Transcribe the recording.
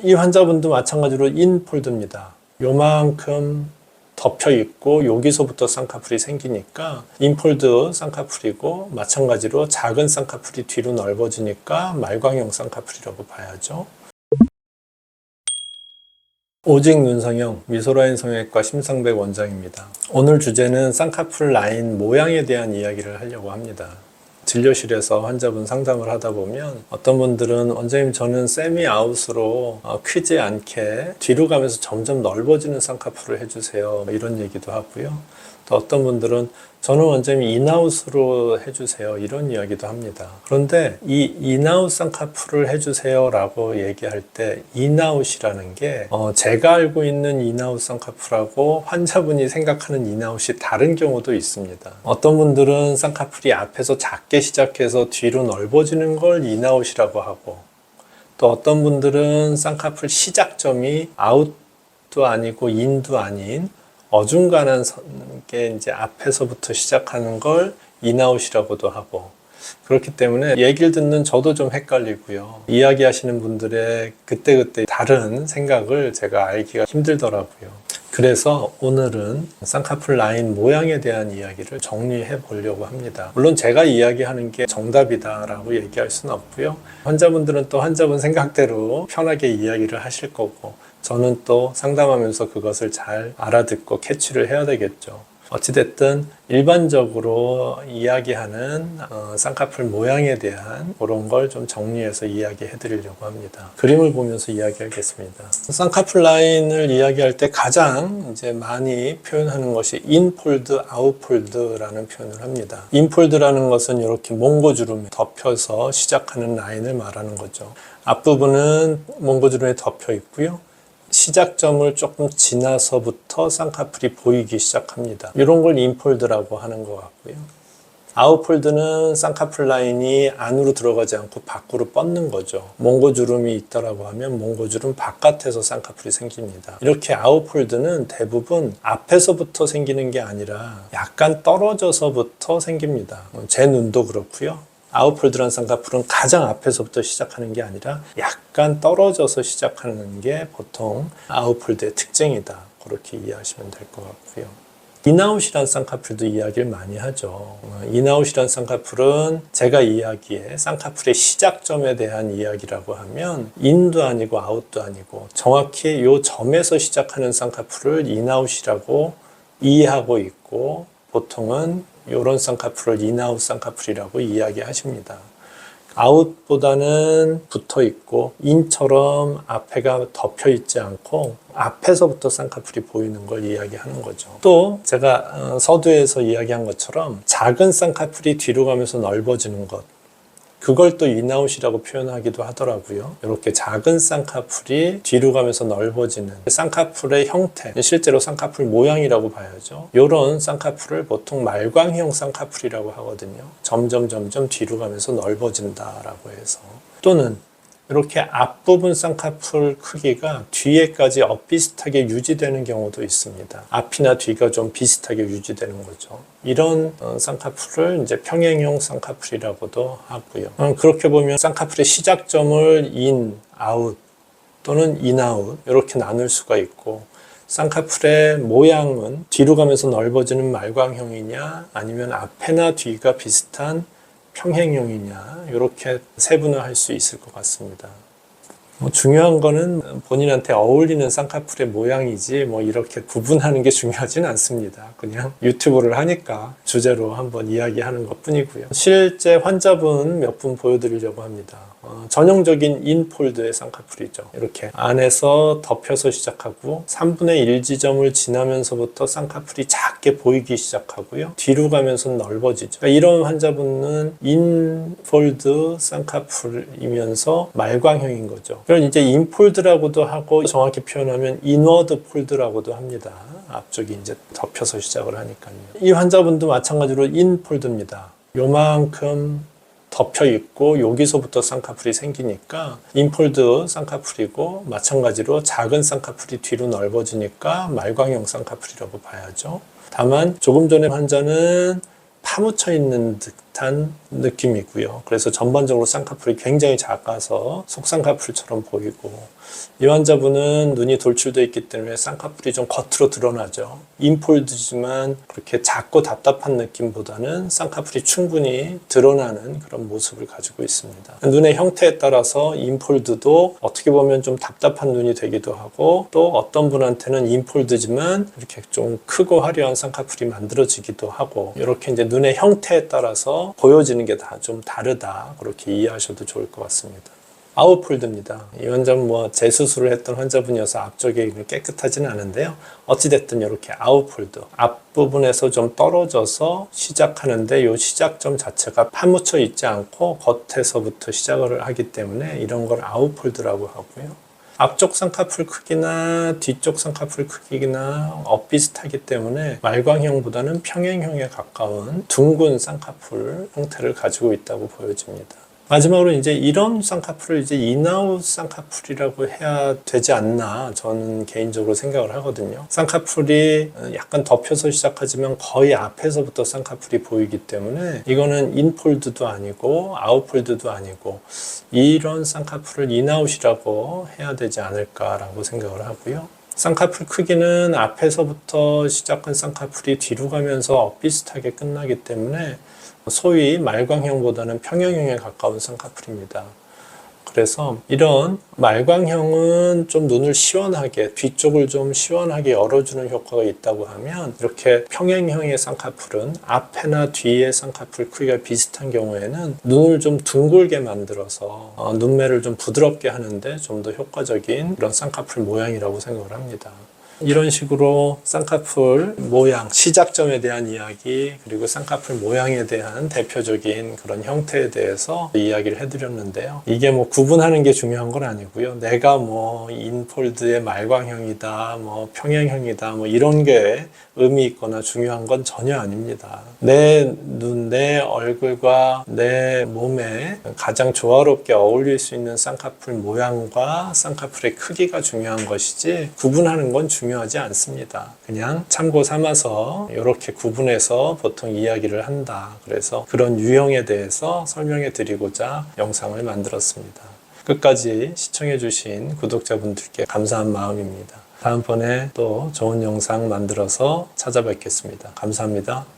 이 환자분도 마찬가지로 인폴드입니다. 요만큼 덮여 있고 여기서부터 쌍꺼풀이 생기니까 인폴드 쌍꺼풀이고, 마찬가지로 작은 쌍꺼풀이 뒤로 넓어지니까 말광형 쌍꺼풀이라고 봐야죠. 오직 눈성형 미소라인 성형외과 심상백 원장입니다. 오늘 주제는 쌍꺼풀 라인 모양에 대한 이야기를 하려고 합니다. 진료실에서 환자분 상담을 하다 보면 어떤 분들은 원장님 저는 세미 아웃으로 크지 않게 뒤로 가면서 점점 넓어지는 쌍꺼풀을 해주세요, 이런 얘기도 하고요. 또 어떤 분들은 저는 원장님 인아웃으로 해주세요, 이런 이야기도 합니다. 그런데 이 인아웃 쌍꺼풀을 해주세요 라고 얘기할 때 인아웃이라는 게 제가 알고 있는 인아웃 쌍꺼풀하고 환자분이 생각하는 인아웃이 다른 경우도 있습니다. 어떤 분들은 쌍꺼풀이 앞에서 작게 시작해서 뒤로 넓어지는 걸 인아웃이라고 하고, 또 어떤 분들은 쌍꺼풀 시작점이 아웃도 아니고 인도 아닌 어중간한 게 이제 앞에서부터 시작하는 걸 인아웃이라고도 하고, 그렇기 때문에 얘기를 듣는 저도 좀 헷갈리고요. 이야기하시는 분들의 그때그때 다른 생각을 제가 알기가 힘들더라고요. 그래서 오늘은 쌍꺼풀 라인 모양에 대한 이야기를 정리해 보려고 합니다. 물론 제가 이야기하는 게 정답이다라고 얘기할 수는 없고요. 환자분들은 또 환자분 생각대로 편하게 이야기를 하실 거고, 저는 또 상담하면서 그것을 잘 알아듣고 캐치를 해야 되겠죠. 어찌됐든 일반적으로 이야기하는 쌍꺼풀 모양에 대한 그런 걸 좀 정리해서 이야기해 드리려고 합니다. 그림을 보면서 이야기하겠습니다. 쌍꺼풀 라인을 이야기할 때 가장 이제 많이 표현하는 것이 인폴드, 아웃폴드라는 표현을 합니다. 인폴드라는 것은 이렇게 몽고주름에 덮여서 시작하는 라인을 말하는 거죠. 앞부분은 몽고주름에 덮여 있고요. 시작점을 조금 지나서부터 쌍꺼풀이 보이기 시작합니다. 이런 걸 인폴드라고 하는 것 같고요. 아웃폴드는 쌍꺼풀 라인이 안으로 들어가지 않고 밖으로 뻗는 거죠. 몽고주름이 있다라고 하면 몽고주름 바깥에서 쌍꺼풀이 생깁니다. 이렇게 아웃폴드는 대부분 앞에서부터 생기는 게 아니라 약간 떨어져서부터 생깁니다. 제 눈도 그렇고요. 아웃폴드란 쌍꺼풀은 가장 앞에서부터 시작하는 게 아니라 약간 떨어져서 시작하는 게 보통 아웃폴드의 특징이다, 그렇게 이해하시면 될 것 같고요. 인아웃이란 쌍꺼풀도 이야기를 많이 하죠. 인아웃이란 쌍꺼풀은 제가 이야기해 쌍꺼풀의 시작점에 대한 이야기라고 하면 인도 아니고 아웃도 아니고 정확히 이 점에서 시작하는 쌍꺼풀을 인아웃이라고 이해하고 있고, 보통은 이런 쌍꺼풀을 인아웃 쌍꺼풀이라고 이야기하십니다. 아웃보다는 붙어 있고 인처럼 앞에가 덮여 있지 않고 앞에서부터 쌍꺼풀이 보이는 걸 이야기하는 거죠. 또 제가 서두에서 이야기한 것처럼 작은 쌍꺼풀이 뒤로 가면서 넓어지는 것, 그걸 또 인아웃이라고 표현하기도 하더라고요. 이렇게 작은 쌍꺼풀이 뒤로 가면서 넓어지는 쌍꺼풀의 형태, 실제로 쌍꺼풀 모양이라고 봐야죠. 이런 쌍꺼풀을 보통 말광형 쌍꺼풀이라고 하거든요. 점점 뒤로 가면서 넓어진다라고 해서. 또는 이렇게 앞부분 쌍꺼풀 크기가 뒤에까지 비슷하게 유지되는 경우도 있습니다. 앞이나 뒤가 좀 비슷하게 유지되는 거죠. 이런 쌍꺼풀을 이제 평행형 쌍꺼풀이라고도 하고요. 그렇게 보면 쌍꺼풀의 시작점을 인, 아웃 또는 인아웃 이렇게 나눌 수가 있고, 쌍꺼풀의 모양은 뒤로 가면서 넓어지는 말광형이냐 아니면 앞에나 뒤가 비슷한 평행형이냐, 이렇게 세분을 할 수 있을 것 같습니다. 중요한 거는 본인한테 어울리는 쌍꺼풀의 모양이지 이렇게 구분하는 게 중요하지는 않습니다. 그냥 유튜브를 하니까 주제로 한번 이야기하는 것 뿐이고요. 실제 환자분 몇 분 보여드리려고 합니다. 전형적인 인폴드의 쌍꺼풀이죠. 이렇게 안에서 덮여서 시작하고 3분의 1 지점을 지나면서부터 쌍꺼풀이 작게 보이기 시작하고요. 뒤로 가면서 넓어지죠. 그러니까 이런 환자분은 인폴드 쌍꺼풀이면서 말광형인 거죠. 그걸 이제 인폴드라고도 하고, 정확히 표현하면 인워드 폴드라고도 합니다. 앞쪽이 이제 덮여서 시작을 하니까요. 이 환자분도 마찬가지로 인폴드입니다. 요만큼 덮여 있고 여기서부터 쌍꺼풀이 생기니까 인폴드 쌍꺼풀이고, 마찬가지로 작은 쌍꺼풀이 뒤로 넓어지니까 말광형 쌍꺼풀이라고 봐야죠. 다만 조금 전에 환자는 파묻혀 있는 듯한 듯한 느낌이고요. 그래서 전반적으로 쌍꺼풀이 굉장히 작아서 속쌍꺼풀처럼 보이고, 이 환자분은 눈이 돌출되어 있기 때문에 쌍꺼풀이 좀 겉으로 드러나죠. 인폴드지만 그렇게 작고 답답한 느낌보다는 쌍꺼풀이 충분히 드러나는 그런 모습을 가지고 있습니다. 눈의 형태에 따라서 인폴드도 어떻게 보면 좀 답답한 눈이 되기도 하고, 또 어떤 분한테는 인폴드지만 이렇게 좀 크고 화려한 쌍꺼풀이 만들어지기도 하고, 이렇게 이제 눈의 형태에 따라서 보여지는 게 다 좀 다르다, 그렇게 이해하셔도 좋을 것 같습니다. 아웃폴드입니다. 이 환자는 재수술을 했던 환자분이어서 앞쪽이 깨끗하지는 않은데요. 어찌됐든 이렇게 아웃폴드, 앞부분에서 좀 떨어져서 시작하는데 이 시작점 자체가 파묻혀 있지 않고 겉에서부터 시작을 하기 때문에 이런 걸 아웃폴드라고 하고요. 앞쪽 쌍꺼풀 크기나 뒤쪽 쌍꺼풀 크기나 엇비슷하기 때문에 말광형보다는 평행형에 가까운 둥근 쌍꺼풀 형태를 가지고 있다고 보여집니다. 마지막으로 이제 이런 쌍꺼풀을 이제 인아웃 쌍꺼풀이라고 해야 되지 않나, 저는 개인적으로 생각을 하거든요. 쌍꺼풀이 약간 덮여서 시작하지만 거의 앞에서부터 쌍꺼풀이 보이기 때문에 이거는 인폴드도 아니고 아웃폴드도 아니고 이런 쌍꺼풀을 인아웃이라고 해야 되지 않을까라고 생각을 하고요. 쌍꺼풀 크기는 앞에서부터 시작한 쌍꺼풀이 뒤로 가면서 비슷하게 끝나기 때문에 소위 말광형보다는 평형형에 가까운 쌍꺼풀입니다. 그래서 이런 말광형은 좀 눈을 시원하게, 뒤쪽을 좀 시원하게 열어주는 효과가 있다고 하면, 이렇게 평행형의 쌍꺼풀은 앞에나 뒤의 쌍꺼풀 크기가 비슷한 경우에는 눈을 좀 둥글게 만들어서 눈매를 좀 부드럽게 하는데 좀 더 효과적인 그런 쌍꺼풀 모양이라고 생각을 합니다. 이런 식으로 쌍꺼풀 모양, 시작점에 대한 이야기, 그리고 쌍꺼풀 모양에 대한 대표적인 그런 형태에 대해서 이야기를 해드렸는데요. 이게 구분하는 게 중요한 건 아니고요. 내가 인폴드의 말광형이다, 평행형이다, 이런 게 의미 있거나 중요한 건 전혀 아닙니다. 내 눈, 내 얼굴과 내 몸에 가장 조화롭게 어울릴 수 있는 쌍꺼풀 모양과 쌍꺼풀의 크기가 중요한 것이지, 구분하는 건 중요하지 않습니다. 그냥 참고 삼아서 이렇게 구분해서 보통 이야기를 한다. 그래서 그런 유형에 대해서 설명해 드리고자 영상을 만들었습니다. 끝까지 시청해 주신 구독자분들께 감사한 마음입니다. 다음번에 또 좋은 영상 만들어서 찾아뵙겠습니다. 감사합니다.